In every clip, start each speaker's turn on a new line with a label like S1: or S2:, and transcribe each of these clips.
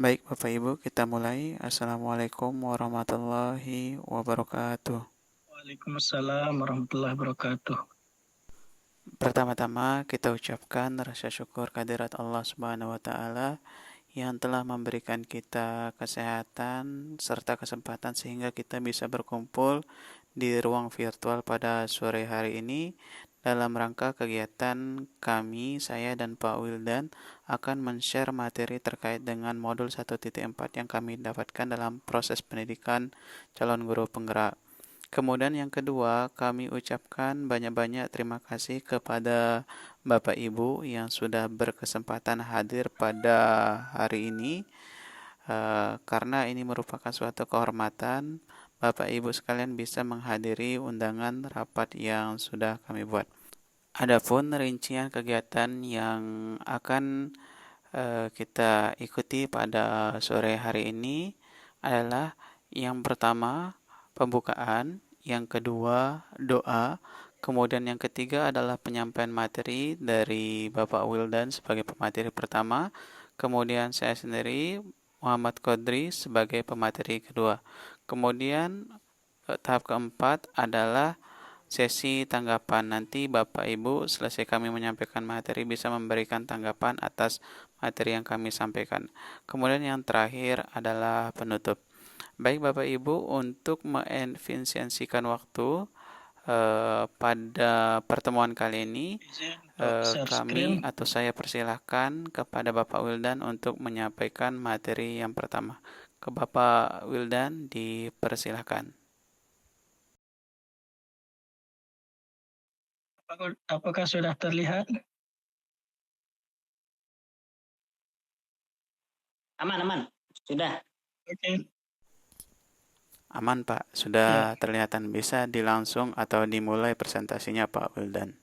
S1: Baik, Bapak Ibu, kita mulai. Assalamualaikum warahmatullahi wabarakatuh.
S2: Waalaikumsalam warahmatullahi wabarakatuh.
S1: Pertama-tama kita ucapkan rasa syukur kehadirat Allah Subhanahu wa taala yang telah memberikan kita kesehatan serta kesempatan sehingga kita bisa berkumpul di ruang virtual pada sore hari ini dalam rangka kegiatan kami, saya dan Pak Wildan akan men-share materi terkait dengan modul 1.4 yang kami dapatkan dalam proses pendidikan calon guru penggerak. Kemudian yang kedua, kami ucapkan banyak-banyak terima kasih kepada Bapak Ibu yang sudah berkesempatan hadir pada hari ini, karena ini merupakan suatu kehormatan Bapak Ibu sekalian bisa menghadiri undangan rapat yang sudah kami buat. Adapun rincian kegiatan yang akan kita ikuti pada sore hari ini adalah yang pertama pembukaan, yang kedua doa, kemudian yang ketiga adalah penyampaian materi dari Bapak Wildan sebagai pemateri pertama, kemudian saya sendiri Muhammad Kodri sebagai pemateri kedua. Kemudian tahap keempat adalah sesi tanggapan. Nanti Bapak Ibu selesai kami menyampaikan materi bisa memberikan tanggapan atas materi yang kami sampaikan. Kemudian yang terakhir adalah penutup. Baik Bapak Ibu, untuk mengefisiensikan waktu pada pertemuan kali ini,
S2: Izin untuk share screen.
S1: kami atau saya persilahkan kepada Bapak Wildan untuk menyampaikan materi yang pertama. Ke Bapak Wildan dipersilahkan.
S2: Apakah sudah terlihat?
S3: Aman, aman. Sudah.
S2: Oke.
S1: Aman Pak, sudah
S2: Ya,
S1: terlihatan bisa dilangsung atau dimulai presentasinya Pak Wildan.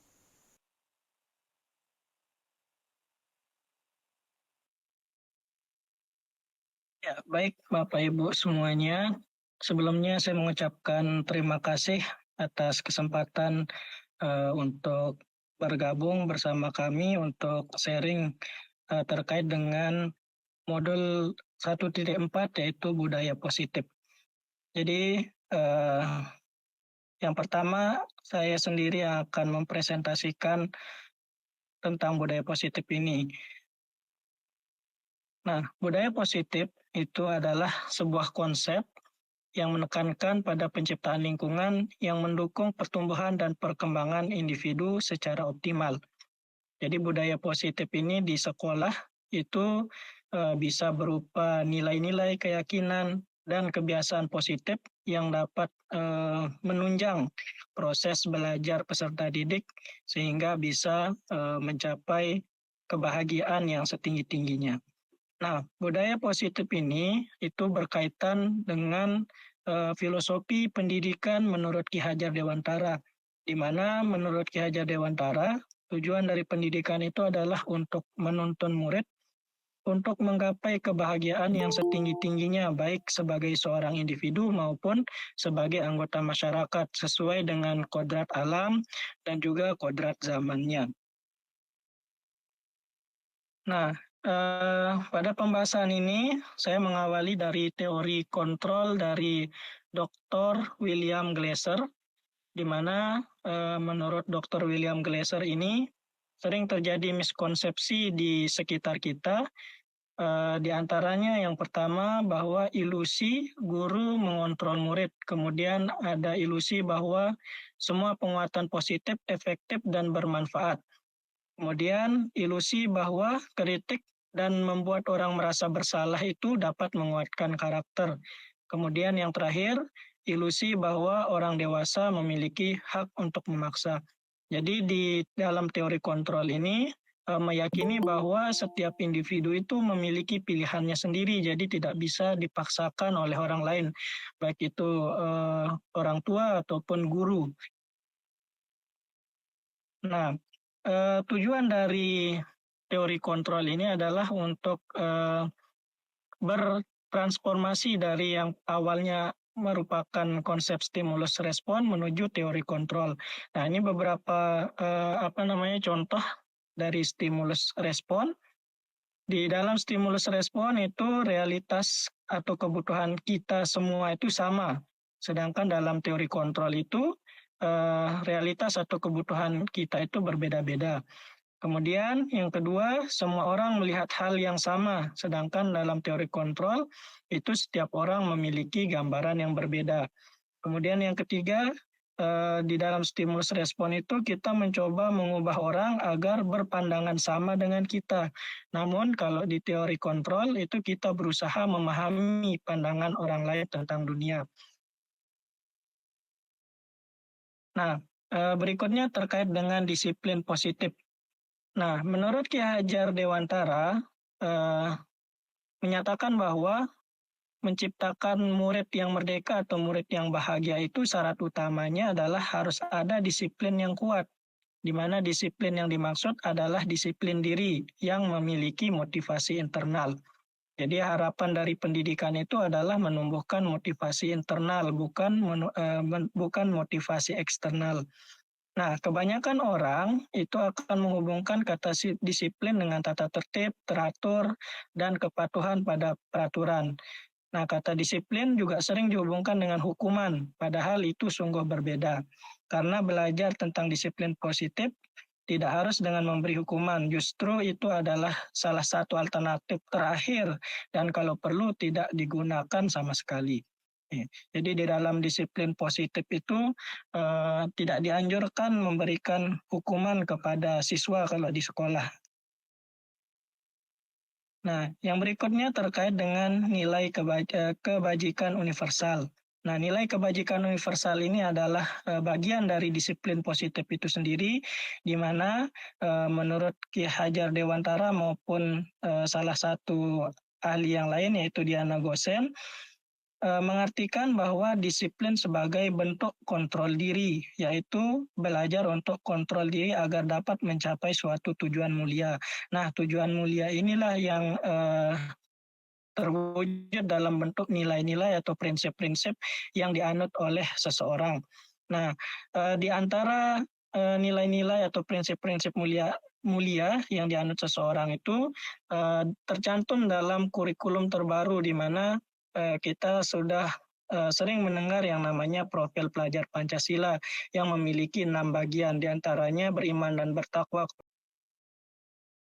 S2: ya, baik Bapak Ibu semuanya. Sebelumnya saya mengucapkan terima kasih atas kesempatan untuk bergabung bersama kami untuk sharing terkait dengan modul 1.4 yaitu budaya positif. Jadi yang pertama saya sendiri akan mempresentasikan tentang budaya positif ini. Nah, budaya positif itu adalah sebuah konsep yang menekankan pada penciptaan lingkungan yang mendukung pertumbuhan dan perkembangan individu secara optimal. Jadi budaya positif ini di sekolah itu bisa berupa nilai-nilai, keyakinan, dan kebiasaan positif yang dapat menunjang proses belajar peserta didik sehingga bisa mencapai kebahagiaan yang setinggi-tingginya. Nah, budaya positif ini itu berkaitan dengan filosofi pendidikan menurut Ki Hajar Dewantara, di mana menurut Ki Hajar Dewantara, tujuan dari pendidikan itu adalah untuk menuntun murid untuk menggapai kebahagiaan yang setinggi-tingginya, baik sebagai seorang individu maupun sebagai anggota masyarakat, sesuai dengan kodrat alam dan juga kodrat zamannya. Nah, pada pembahasan ini saya mengawali dari teori kontrol dari Dr. William Glasser, di mana menurut Dr. William Glasser ini sering terjadi miskonsepsi di sekitar kita. Di antaranya yang pertama bahwa ilusi guru mengontrol murid, kemudian ada ilusi bahwa semua penguatan positif efektif dan bermanfaat. Kemudian ilusi bahwa kritik dan membuat orang merasa bersalah itu dapat menguatkan karakter. Kemudian yang terakhir, ilusi bahwa orang dewasa memiliki hak untuk memaksa. Jadi di dalam teori kontrol ini meyakini bahwa setiap individu itu memiliki pilihannya sendiri, jadi tidak bisa dipaksakan oleh orang lain, baik itu orang tua ataupun guru. Nah, tujuan dari teori kontrol ini adalah untuk bertransformasi dari yang awalnya merupakan konsep stimulus respon menuju teori kontrol. Nah, ini beberapa contoh dari stimulus respon. di dalam stimulus respon itu realitas atau kebutuhan kita semua itu sama. Sedangkan dalam teori kontrol itu realitas atau kebutuhan kita itu berbeda-beda. Kemudian yang kedua, semua orang melihat hal yang sama, sedangkan dalam teori kontrol itu setiap orang memiliki gambaran yang berbeda. Kemudian yang ketiga, di dalam stimulus respon itu kita mencoba mengubah orang agar berpandangan sama dengan kita. Namun kalau di teori kontrol itu kita berusaha memahami pandangan orang lain tentang dunia. Nah, berikutnya terkait dengan disiplin positif. Nah, menurut Ki Hajar Dewantara, menyatakan bahwa menciptakan murid yang merdeka atau murid yang bahagia itu syarat utamanya adalah harus ada disiplin yang kuat, di mana disiplin yang dimaksud adalah disiplin diri yang memiliki motivasi internal. Jadi harapan dari pendidikan itu adalah menumbuhkan motivasi internal, bukan motivasi eksternal. Nah, kebanyakan orang itu akan menghubungkan kata disiplin dengan tata tertib, teratur, dan kepatuhan pada peraturan. Nah, kata disiplin juga sering dihubungkan dengan hukuman, padahal itu sungguh berbeda. Karena belajar tentang disiplin positif tidak harus dengan memberi hukuman, justru itu adalah salah satu alternatif terakhir dan kalau perlu tidak digunakan sama sekali. Jadi di dalam disiplin positif itu tidak dianjurkan memberikan hukuman kepada siswa kalau di sekolah. Nah, yang berikutnya terkait dengan nilai kebajikan universal. Nah, nilai kebajikan universal ini adalah bagian dari disiplin positif itu sendiri, di mana menurut Ki Hajar Dewantara maupun salah satu ahli yang lain yaitu Diana Gosen, mengartikan bahwa disiplin sebagai bentuk kontrol diri, yaitu belajar untuk kontrol diri agar dapat mencapai suatu tujuan mulia. Nah, tujuan mulia inilah yang terwujud dalam bentuk nilai-nilai atau prinsip-prinsip yang dianut oleh seseorang. Nah, di antara nilai-nilai atau prinsip-prinsip mulia yang dianut seseorang itu tercantum dalam kurikulum terbaru di mana kita sudah sering mendengar yang namanya profil pelajar Pancasila yang memiliki 6 bagian, diantaranya beriman dan bertakwa.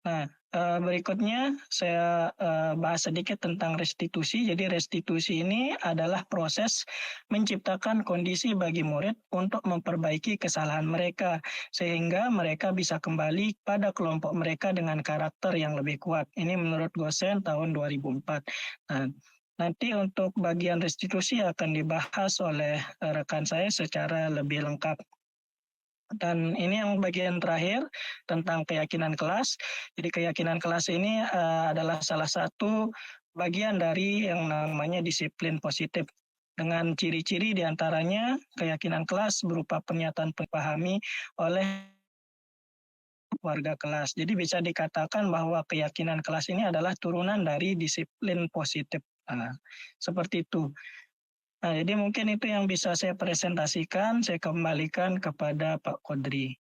S2: Nah, berikutnya saya bahas sedikit tentang restitusi. Jadi restitusi ini adalah proses menciptakan kondisi bagi murid untuk memperbaiki kesalahan mereka, sehingga mereka bisa kembali pada kelompok mereka dengan karakter yang lebih kuat. Ini menurut Gosen tahun 2004. Nah, nanti untuk bagian restitusi akan dibahas oleh rekan saya secara lebih lengkap. Dan ini yang bagian terakhir tentang keyakinan kelas. Jadi keyakinan kelas ini adalah salah satu bagian dari yang namanya disiplin positif. Dengan ciri-ciri diantaranya keyakinan kelas berupa pernyataan dipahami oleh warga kelas. Jadi bisa dikatakan bahwa keyakinan kelas ini adalah turunan dari disiplin positif. Nah, seperti itu. Nah, jadi mungkin itu yang bisa saya presentasikan. Saya kembalikan kepada Pak Kodri.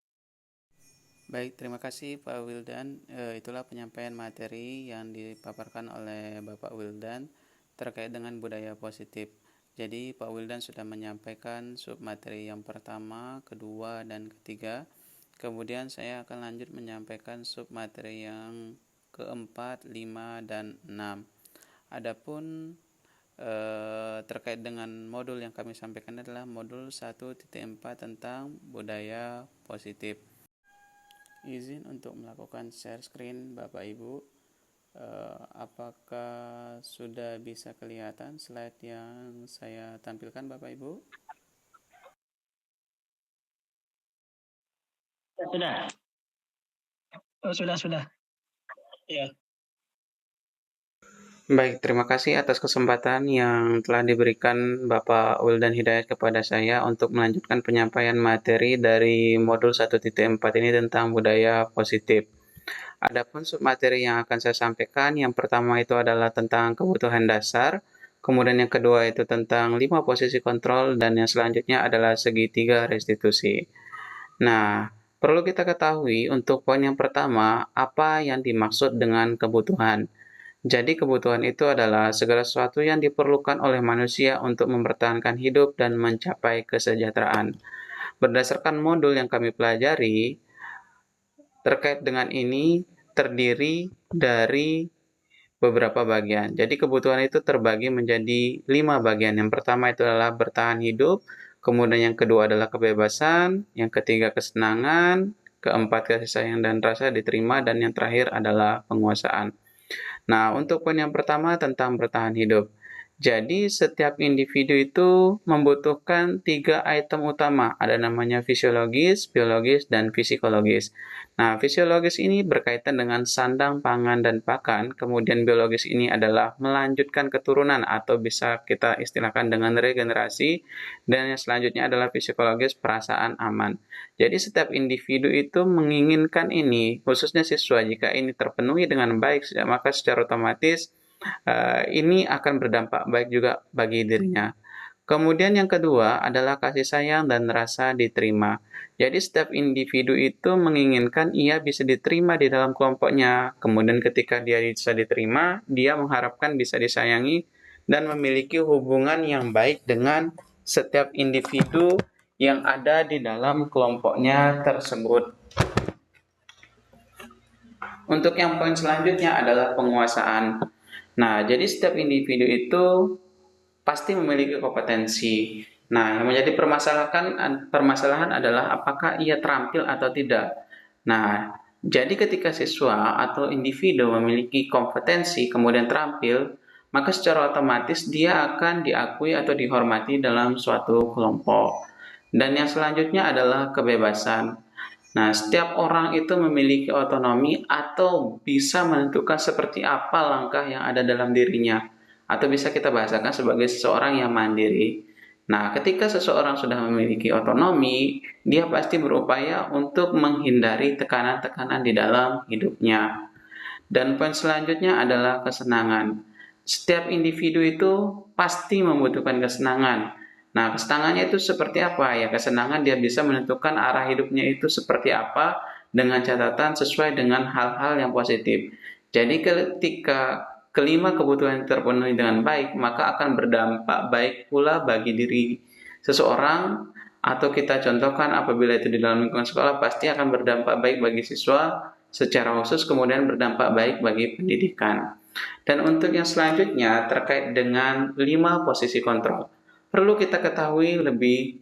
S1: Baik, terima kasih Pak Wildan. Itulah penyampaian materi yang dipaparkan oleh Bapak Wildan terkait dengan budaya positif. Jadi Pak Wildan sudah menyampaikan submateri yang pertama, kedua, dan ketiga. Kemudian saya akan lanjut menyampaikan submateri yang keempat, 5, dan 6. Adapun terkait dengan modul yang kami sampaikan adalah modul 1.4 tentang budaya positif. Izin untuk melakukan share screen Bapak Ibu. Apakah sudah bisa kelihatan slide yang saya tampilkan Bapak Ibu?
S3: Sudah.
S2: Oh, sudah. Ya.
S1: Baik, terima kasih atas kesempatan yang telah diberikan Bapak Wildan Hidayat kepada saya untuk melanjutkan penyampaian materi dari modul 1.4 ini tentang budaya positif. Adapun submateri yang akan saya sampaikan, yang pertama itu adalah tentang kebutuhan dasar, kemudian yang kedua itu tentang 5 posisi kontrol, dan yang selanjutnya adalah segitiga restitusi. Nah, perlu kita ketahui untuk poin yang pertama, apa yang dimaksud dengan kebutuhan. Jadi kebutuhan itu adalah segala sesuatu yang diperlukan oleh manusia untuk mempertahankan hidup dan mencapai kesejahteraan. Berdasarkan modul yang kami pelajari, terkait dengan ini terdiri dari beberapa bagian. Jadi kebutuhan itu terbagi menjadi 5 bagian. Yang pertama itu adalah bertahan hidup, kemudian yang kedua adalah kebebasan, yang ketiga kesenangan, keempat kasih sayang dan rasa diterima, dan yang terakhir adalah penguasaan. Nah, untuk poin yang pertama tentang bertahan hidup. Jadi, setiap individu itu membutuhkan 3 item utama. Ada namanya fisiologis, biologis, dan psikologis. Nah, fisiologis ini berkaitan dengan sandang, pangan, dan pakan. Kemudian biologis ini adalah melanjutkan keturunan atau bisa kita istilahkan dengan regenerasi. Dan yang selanjutnya adalah psikologis, perasaan aman. Jadi setiap individu itu menginginkan ini, khususnya siswa. Jika ini terpenuhi dengan baik, maka secara otomatis ini akan berdampak baik juga bagi dirinya. Kemudian yang kedua adalah kasih sayang dan rasa diterima. Jadi setiap individu itu menginginkan ia bisa diterima di dalam kelompoknya. Kemudian ketika dia bisa diterima, dia mengharapkan bisa disayangi dan memiliki hubungan yang baik dengan setiap individu yang ada di dalam kelompoknya tersebut. Untuk yang poin selanjutnya adalah penguasaan. Nah, jadi setiap individu itu pasti memiliki kompetensi. Nah, yang menjadi permasalahan adalah apakah ia terampil atau tidak. Nah, jadi ketika siswa atau individu memiliki kompetensi kemudian terampil, maka secara otomatis dia akan diakui atau dihormati dalam suatu kelompok. Dan yang selanjutnya adalah kebebasan. Nah, setiap orang itu memiliki otonomi atau bisa menentukan seperti apa langkah yang ada dalam dirinya, atau bisa kita bahasakan sebagai seseorang yang mandiri. Nah, ketika seseorang sudah memiliki otonomi, dia pasti berupaya untuk menghindari tekanan-tekanan di dalam hidupnya. Dan poin selanjutnya adalah kesenangan. Setiap individu itu pasti membutuhkan kesenangan. Nah, kesenangannya itu seperti apa? Ya, kesenangan dia bisa menentukan arah hidupnya itu seperti apa dengan catatan sesuai dengan hal-hal yang positif. Jadi ketika kelima kebutuhan terpenuhi dengan baik, maka akan berdampak baik pula bagi diri seseorang, atau kita contohkan apabila itu di dalam lingkungan sekolah pasti akan berdampak baik bagi siswa secara khusus, kemudian berdampak baik bagi pendidikan. Dan untuk yang selanjutnya terkait dengan 5 posisi kontrol. Perlu kita ketahui lebih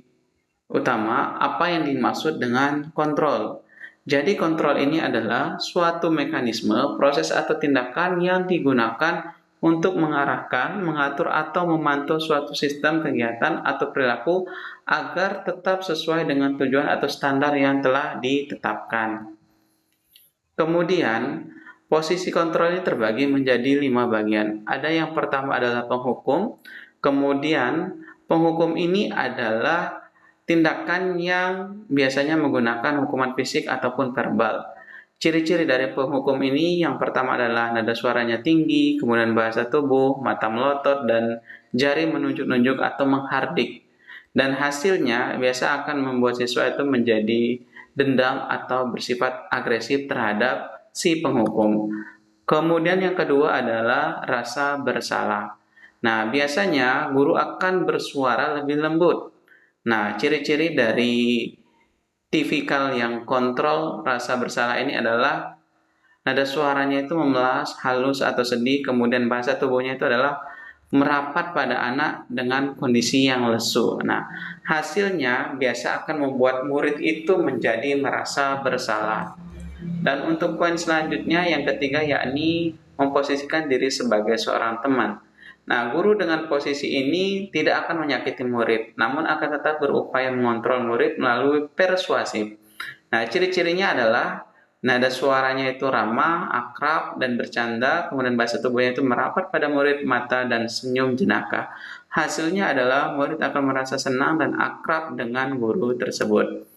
S1: utama apa yang dimaksud dengan kontrol. Jadi kontrol ini adalah suatu mekanisme, proses atau tindakan yang digunakan untuk mengarahkan, mengatur atau memantau suatu sistem kegiatan atau perilaku agar tetap sesuai dengan tujuan atau standar yang telah ditetapkan. Kemudian, posisi kontrol ini terbagi menjadi 5 bagian. Ada yang pertama adalah penghukum, kemudian penghukum ini adalah tindakan yang biasanya menggunakan hukuman fisik ataupun verbal. Ciri-ciri dari penghukum ini yang pertama adalah nada suaranya tinggi, kemudian bahasa tubuh, mata melotot, dan jari menunjuk-nunjuk atau menghardik. Dan hasilnya biasa akan membuat siswa itu menjadi dendam atau bersifat agresif terhadap si penghukum. Kemudian yang kedua adalah rasa bersalah. Nah, biasanya guru akan bersuara lebih lembut. Nah, ciri-ciri dari tipikal yang kontrol rasa bersalah ini adalah nada suaranya itu memelas, halus atau sedih, kemudian bahasa tubuhnya itu adalah merapat pada anak dengan kondisi yang lesu. Nah, hasilnya biasa akan membuat murid itu menjadi merasa bersalah. Dan untuk poin selanjutnya yang ketiga yakni memposisikan diri sebagai seorang teman. Nah, guru dengan posisi ini tidak akan menyakiti murid, namun akan tetap berupaya mengontrol murid melalui persuasif. Nah, ciri-cirinya adalah nada suaranya itu ramah, akrab, dan bercanda, kemudian bahasa tubuhnya itu merapat pada murid, mata, dan senyum jenaka. Hasilnya adalah murid akan merasa senang dan akrab dengan guru tersebut.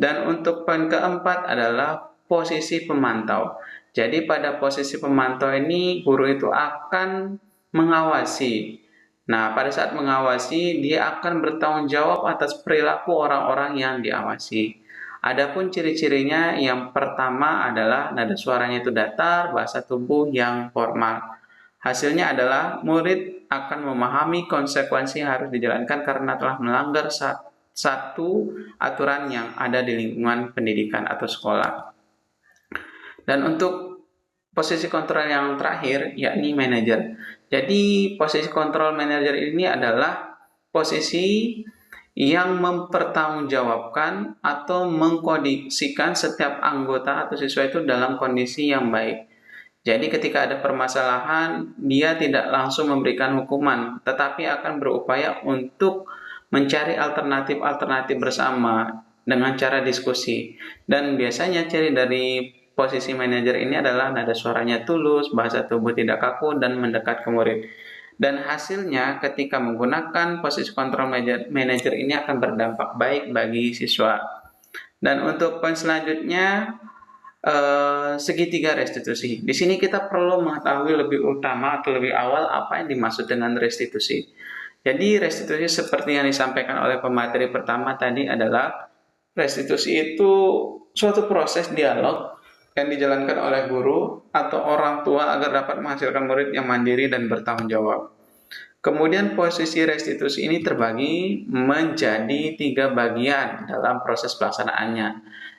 S1: Dan untuk poin keempat adalah posisi pemantau. Jadi pada posisi pemantau ini guru itu akan mengawasi. Nah, pada saat mengawasi dia akan bertanggung jawab atas perilaku orang-orang yang diawasi. Adapun ciri-cirinya yang pertama adalah nada suaranya itu datar, bahasa tubuh yang formal. Hasilnya adalah murid akan memahami konsekuensi yang harus dijalankan karena telah melanggar satu aturan yang ada di lingkungan pendidikan atau sekolah. Dan untuk posisi kontrol yang terakhir, yakni manajer. Jadi posisi kontrol manajer ini adalah posisi yang mempertanggungjawabkan atau mengkondisikan setiap anggota atau siswa itu dalam kondisi yang baik. Jadi ketika ada permasalahan, dia tidak langsung memberikan hukuman, tetapi akan berupaya untuk mencari alternatif-alternatif bersama dengan cara diskusi. Dan biasanya ciri dari posisi manajer ini adalah nada suaranya tulus, bahasa tubuh tidak kaku, dan mendekat ke murid. Dan hasilnya ketika menggunakan posisi kontrol manajer ini akan berdampak baik bagi siswa. Dan untuk poin selanjutnya, segitiga restitusi. Di sini kita perlu mengetahui lebih utama atau lebih awal apa yang dimaksud dengan restitusi. Jadi restitusi seperti yang disampaikan oleh pemateri pertama tadi adalah restitusi itu suatu proses dialog yang dijalankan oleh guru atau orang tua agar dapat menghasilkan murid yang mandiri dan bertanggung jawab. Kemudian posisi restitusi ini terbagi menjadi 3 bagian dalam proses pelaksanaannya.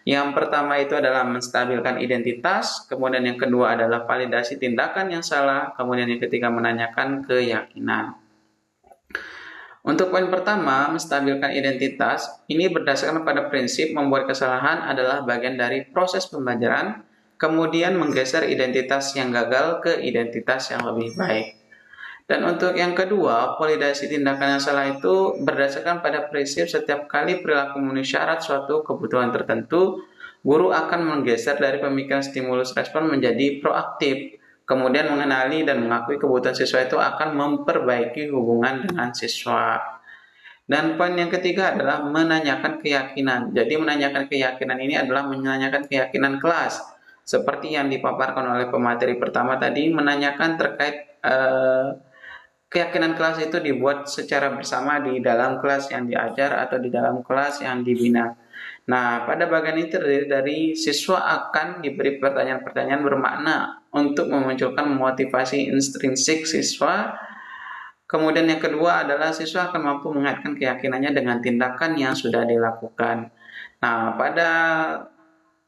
S1: Yang pertama itu adalah menstabilkan identitas, kemudian yang kedua adalah validasi tindakan yang salah, kemudian yang ketiga menanyakan keyakinan. Untuk poin pertama, menstabilkan identitas, ini berdasarkan pada prinsip membuat kesalahan adalah bagian dari proses pembelajaran, kemudian menggeser identitas yang gagal ke identitas yang lebih baik. Dan untuk yang kedua, validasi tindakan yang salah itu berdasarkan pada prinsip setiap kali perilaku memenuhi syarat suatu kebutuhan tertentu, guru akan menggeser dari pemikiran stimulus respon menjadi proaktif, kemudian mengenali dan mengakui kebutuhan siswa itu akan memperbaiki hubungan dengan siswa. Dan poin yang ketiga adalah menanyakan keyakinan. Jadi menanyakan keyakinan ini adalah menanyakan keyakinan kelas. Seperti yang dipaparkan oleh pemateri pertama tadi, menanyakan terkait keyakinan kelas itu dibuat secara bersama di dalam kelas yang diajar atau di dalam kelas yang dibina. Nah, pada bagian ini terdiri dari siswa akan diberi pertanyaan-pertanyaan bermakna untuk memunculkan motivasi intrinsik siswa. Kemudian yang kedua adalah siswa akan mampu mengaitkan keyakinannya dengan tindakan yang sudah dilakukan. Nah, pada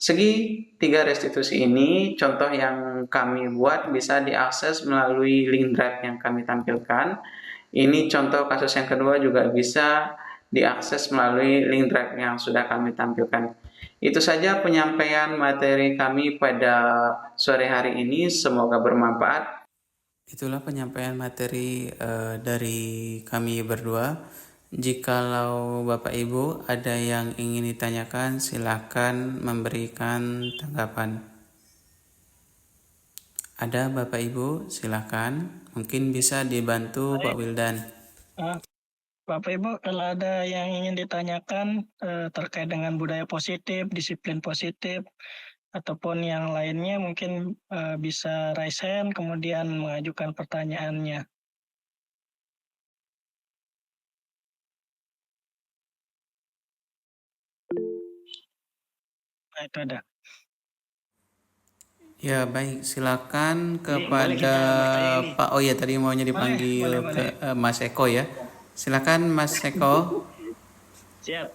S1: segi 3 restitusi ini, contoh yang kami buat bisa diakses melalui link drive yang kami tampilkan. Ini contoh kasus yang kedua juga bisa diakses melalui link drive yang sudah kami tampilkan. Itu saja penyampaian materi kami pada sore hari ini, semoga bermanfaat. Itulah penyampaian materi dari kami berdua. Jikalau Bapak Ibu ada yang ingin ditanyakan, silakan memberikan tanggapan. Ada Bapak Ibu, silakan. Mungkin bisa dibantu Pak Wildan.
S2: Bapak Ibu, kalau ada yang ingin ditanyakan terkait dengan budaya positif, disiplin positif, ataupun yang lainnya, mungkin bisa raise hand kemudian mengajukan pertanyaannya. Nah, itu ada.
S1: Ya baik, silakan
S3: Boleh
S1: kepada
S3: kita bertanya ini.
S1: Pak. Oh ya, tadi maunya dipanggil
S2: Boleh.
S1: ke Mas Eko ya. Silakan Mas Eko.
S3: Siap.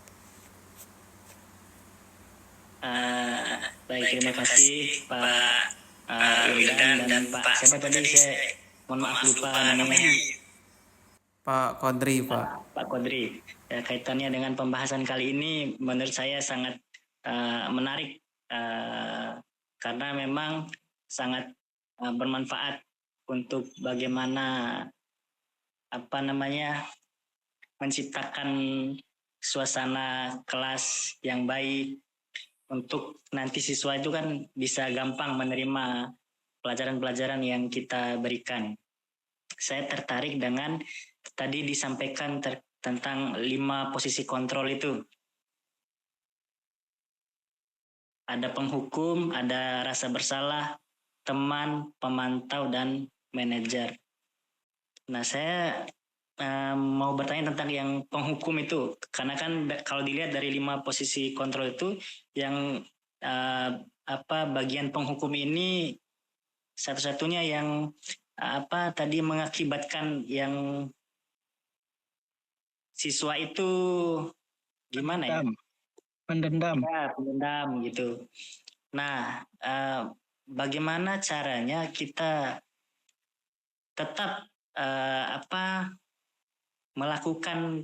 S3: Baik, terima kasih Pak Wildan dan Pak siapa tadi, saya mohon maaf lupa namanya.
S1: Pak Kodri, Pak.
S3: Pak Kodri. Kaitannya dengan pembahasan kali ini menurut saya sangat menarik karena memang sangat bermanfaat untuk bagaimana menciptakan suasana kelas yang baik untuk nanti siswa itu kan bisa gampang menerima pelajaran-pelajaran yang kita berikan. Saya tertarik dengan tadi disampaikan tentang 5 posisi kontrol itu. Ada penghukum, ada rasa bersalah, teman, pemantau, dan manajer. Nah, saya mau bertanya tentang yang penghukum itu, karena kan kalau dilihat dari 5 posisi kontrol itu, yang bagian penghukum ini satu-satunya yang apa tadi mengakibatkan yang siswa itu gimana ya?
S2: Mendendam.
S3: Ya, pendendam gitu. Nah, bagaimana caranya kita tetap apa melakukan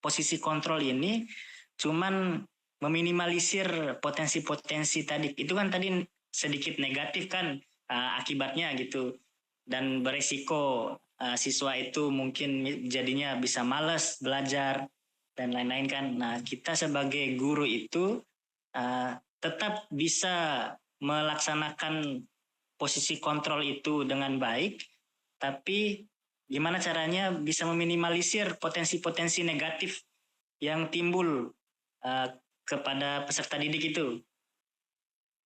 S3: posisi kontrol ini, cuman meminimalisir potensi-potensi tadi. Itu kan tadi sedikit negatif kan akibatnya gitu, dan beresiko siswa itu mungkin jadinya bisa malas belajar dan lain-lain kan. Nah, kita sebagai guru itu tetap bisa melaksanakan posisi kontrol itu dengan baik, tapi gimana caranya bisa meminimalisir potensi-potensi negatif yang timbul kepada peserta didik itu.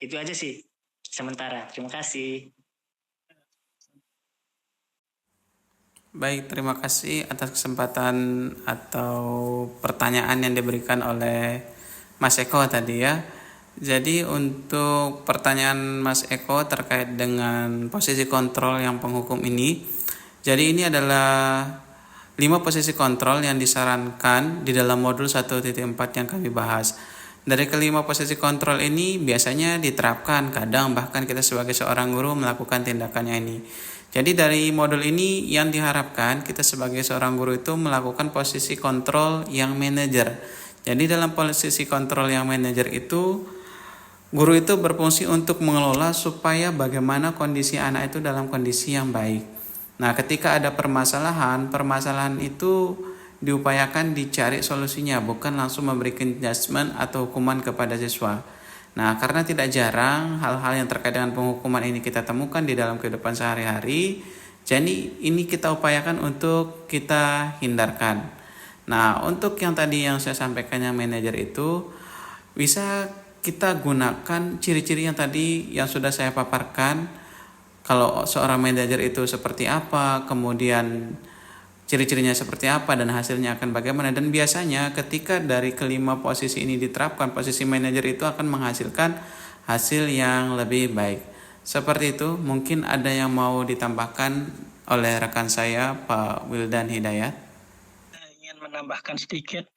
S3: Itu aja sih sementara. Terima kasih.
S1: Baik, terima kasih atas kesempatan atau pertanyaan yang diberikan oleh Mas Eko tadi ya. Jadi untuk pertanyaan Mas Eko terkait dengan posisi kontrol yang penghukum ini, jadi ini adalah 5 posisi kontrol yang disarankan di dalam modul 1.4 yang kami bahas. Dari kelima posisi kontrol ini biasanya diterapkan, kadang bahkan kita sebagai seorang guru melakukan tindakannya ini. Jadi dari modul ini yang diharapkan kita sebagai seorang guru itu melakukan posisi kontrol yang manajer. Jadi dalam posisi kontrol yang manajer itu guru itu berfungsi untuk mengelola supaya bagaimana kondisi anak itu dalam kondisi yang baik. Nah, ketika ada permasalahan itu diupayakan dicari solusinya, bukan langsung memberikan judgement atau hukuman kepada siswa. Nah, karena tidak jarang hal-hal yang terkait dengan penghukuman ini kita temukan di dalam kehidupan sehari-hari, jadi ini kita upayakan untuk kita hindarkan. Nah, untuk yang tadi yang saya sampaikan yang manajer itu, bisa kita gunakan ciri-ciri yang tadi yang sudah saya paparkan. Kalau seorang manajer itu seperti apa, kemudian ciri-cirinya seperti apa dan hasilnya akan bagaimana, dan biasanya ketika dari kelima posisi ini diterapkan, posisi manajer itu akan menghasilkan hasil yang lebih baik. Seperti itu, mungkin ada yang mau ditambahkan oleh rekan saya Pak Wildan Hidayat.
S2: Saya ingin menambahkan sedikit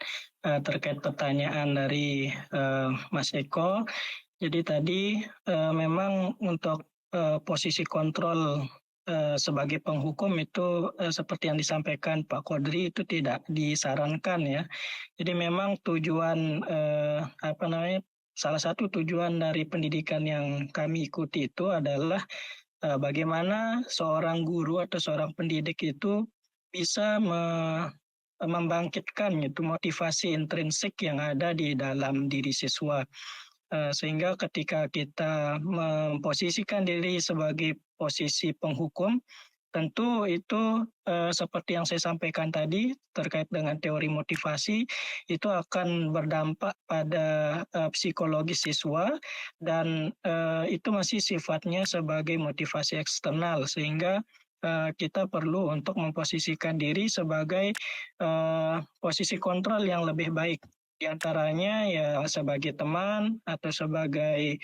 S2: terkait pertanyaan dari Mas Eko. Jadi tadi memang untuk posisi kontrol sebagai penghukum itu seperti yang disampaikan Pak Kodri itu tidak disarankan ya. Jadi memang tujuan salah satu tujuan dari pendidikan yang kami ikuti itu adalah bagaimana seorang guru atau seorang pendidik itu bisa membangkitkan gitu motivasi intrinsik yang ada di dalam diri siswa. Sehingga ketika kita memposisikan diri sebagai posisi penghukum, tentu itu seperti yang saya sampaikan tadi terkait dengan teori motivasi, itu akan berdampak pada psikologis siswa dan itu masih sifatnya sebagai motivasi eksternal, sehingga kita perlu untuk memposisikan diri sebagai posisi kontrol yang lebih baik. Di antaranya ya sebagai teman atau sebagai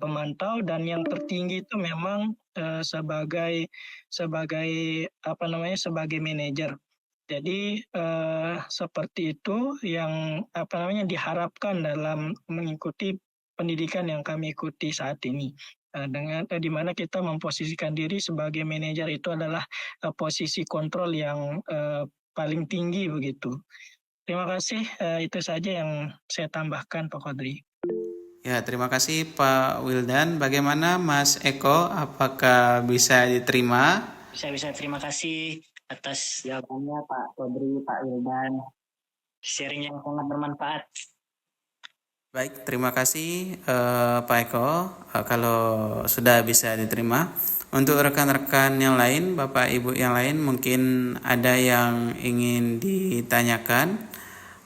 S2: pemantau, dan yang tertinggi itu memang sebagai sebagai manajer. Jadi seperti itu yang diharapkan dalam mengikuti pendidikan yang kami ikuti saat ini. Dengan di mana kita memposisikan diri sebagai manajer itu adalah posisi kontrol yang paling tinggi begitu. Terima kasih, itu saja yang saya tambahkan Pak Kodri.
S1: Ya, terima kasih Pak Wildan. Bagaimana Mas Eko? Apakah bisa diterima?
S3: Bisa. Terima kasih atas jawabannya Pak Kodri, Pak Wildan. Sharing yang sangat bermanfaat.
S1: Baik, terima kasih Pak Eko. Kalau sudah bisa diterima. Untuk rekan-rekan yang lain, Bapak Ibu yang lain, mungkin ada yang ingin ditanyakan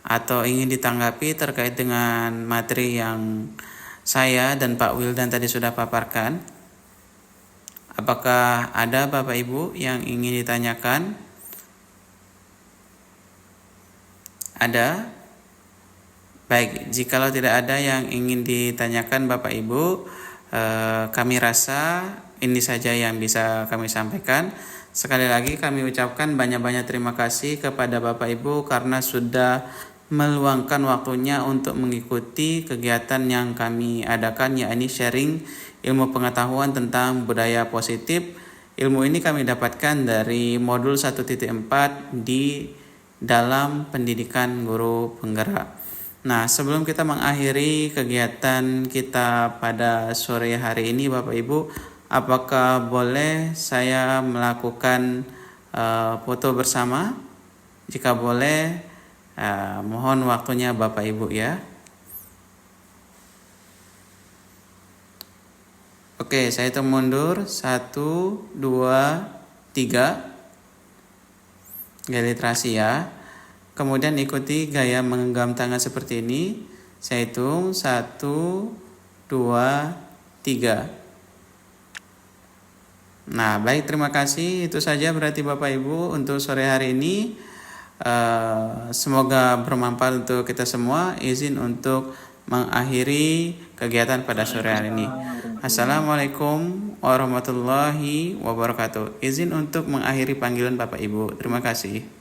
S1: atau ingin ditanggapi terkait dengan materi yang saya dan Pak Wildan tadi sudah paparkan. Apakah ada Bapak Ibu yang ingin ditanyakan? Ada? Baik, jikalau tidak ada yang ingin ditanyakan Bapak Ibu, kami rasa ini saja yang bisa kami sampaikan. Sekali lagi kami ucapkan banyak-banyak terima kasih kepada Bapak Ibu karena sudah meluangkan waktunya untuk mengikuti kegiatan yang kami adakan, yakni sharing ilmu pengetahuan tentang budaya positif. Ilmu ini kami dapatkan dari modul 1.4 di dalam pendidikan guru penggerak. Nah, sebelum kita mengakhiri kegiatan kita pada sore hari ini, Bapak Ibu, apakah boleh saya melakukan foto bersama? Jika boleh, mohon waktunya Bapak Ibu ya. Oke, saya hitung mundur. 1, 2, 3. Gaya literasi ya. Kemudian ikuti gaya menggenggam tangan seperti ini. Saya hitung 1, 2, 3. Nah, baik, terima kasih. Itu saja berarti Bapak Ibu untuk sore hari ini. Semoga bermanfaat untuk kita semua. Izin untuk mengakhiri kegiatan pada sore hari ini. Assalamualaikum warahmatullahi wabarakatuh. Izin untuk mengakhiri panggilan Bapak Ibu. Terima kasih.